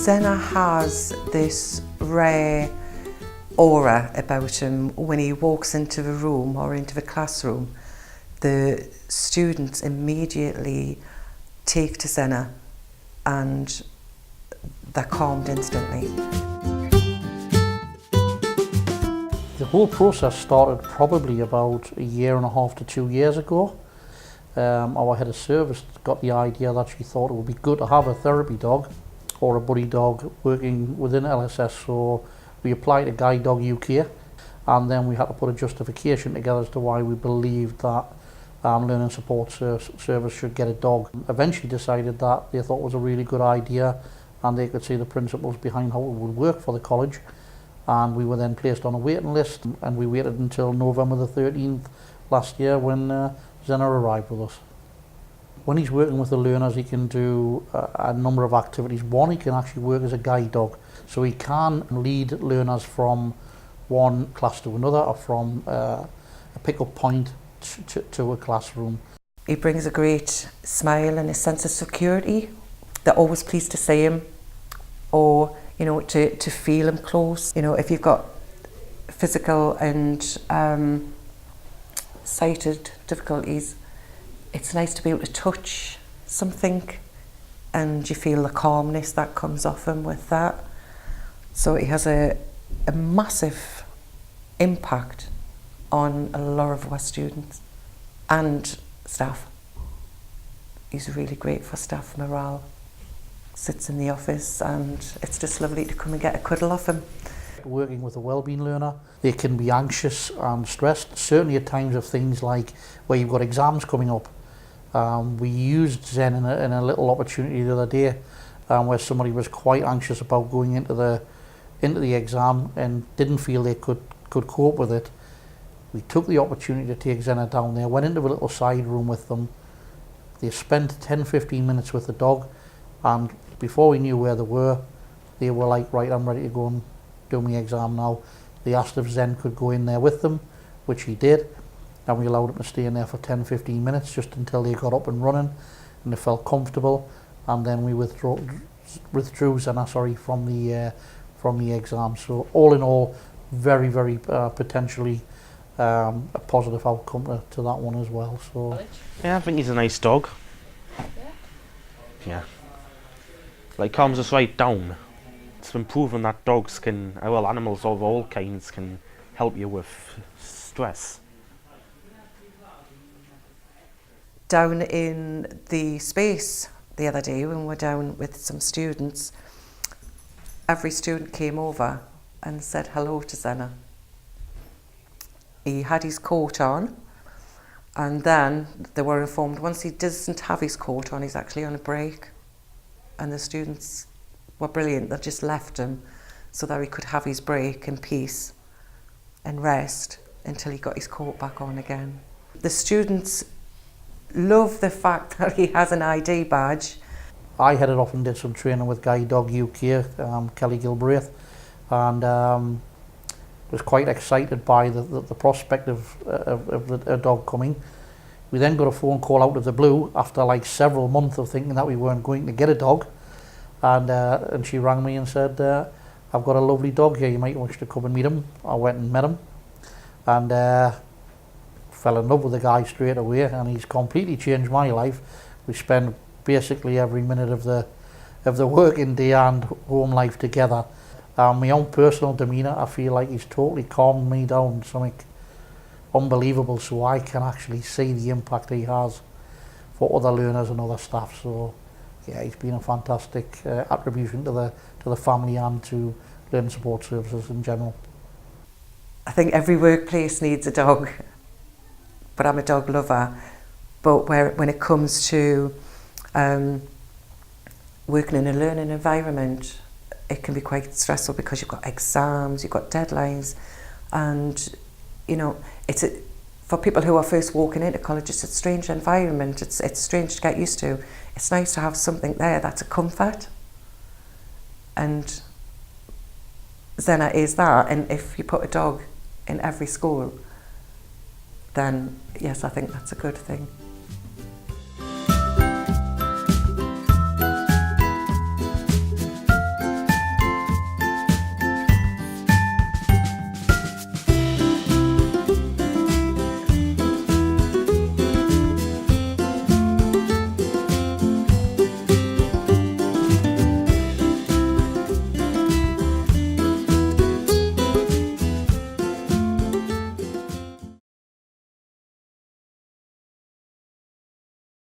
Zena has this rare aura about him. When he walks into the room or into the classroom, the students immediately take to Zena and they're calmed instantly. The whole process started probably about a year and a half to 2 years ago. Our head of service got the idea that she thought it would be good to have a therapy dog or a buddy dog working within LSS, so we applied to Guide Dog UK, and then we had to put a justification together as to why we believed that Learning Support Service should get a dog. Eventually decided that they thought it was a really good idea and they could see the principles behind how it would work for the college, and we were then placed on a waiting list, and we waited until November the 13th last year when Zena arrived with us. When he's working with the learners, he can do a number of activities. One, he can actually work as a guide dog, so he can lead learners from one class to another, or from a pick-up point to a classroom. He brings a great smile and a sense of security. They're always pleased to see him, or to feel him close. If you've got physical and sighted difficulties, it's nice to be able to touch something and you feel the calmness that comes off him with that. So it has a massive impact on a lot of our students and staff. He's really great for staff morale. Sits in the office and it's just lovely to come and get a cuddle off him. Working with a wellbeing learner, they can be anxious and stressed, certainly at times of things like where you've got exams coming up. We used Zen in a little opportunity the other day where somebody was quite anxious about going into the exam and didn't feel they could cope with it. We took the opportunity to take Zena down there, went into a little side room with them. They spent 10-15 minutes with the dog, and before we knew where they were like, right, I'm ready to go and do my exam now. They asked if Zen could go in there with them, which he did, and we allowed him to stay in there for 10-15 minutes just until they got up and running and they felt comfortable, and then we withdrew Zena from the exam. So all in all, very, very potentially a positive outcome to that one as well. So yeah, I think he's a nice dog. Yeah. Like, calms us right down. It's been proven that dogs can, well, animals of all kinds can help you with stress. Down in the space the other day when we were down with some students, every student came over and said hello to Zena. He had his coat on, and then they were informed once he doesn't have his coat on, he's actually on a break. And the students were brilliant. They just left him so that he could have his break in peace and rest until he got his coat back on again. The students love the fact that he has an ID badge. I headed off and did some training with Guide Dog UK, Kelly Gilbraith, and was quite excited by the prospect of a dog coming. We then got a phone call out of the blue after like several months of thinking that we weren't going to get a dog, and she rang me and said, I've got a lovely dog here, you might wish to come and meet him. I went and met him and fell in love with the guy straight away, and he's completely changed my life. We spend basically every minute of the working day and home life together. My own personal demeanour, I feel like he's totally calmed me down, something unbelievable, so I can actually see the impact he has for other learners and other staff. So yeah, he's been a fantastic attribution to the family and to Learning Support Services in general. I think every workplace needs a dog, but I'm a dog lover. But when it comes to working in a learning environment, it can be quite stressful because you've got exams, you've got deadlines, and it's for people who are first walking into college, it's a strange environment. It's strange to get used to. It's nice to have something there that's a comfort, and Zena is that. And if you put a dog in every school, then yes, I think that's a good thing.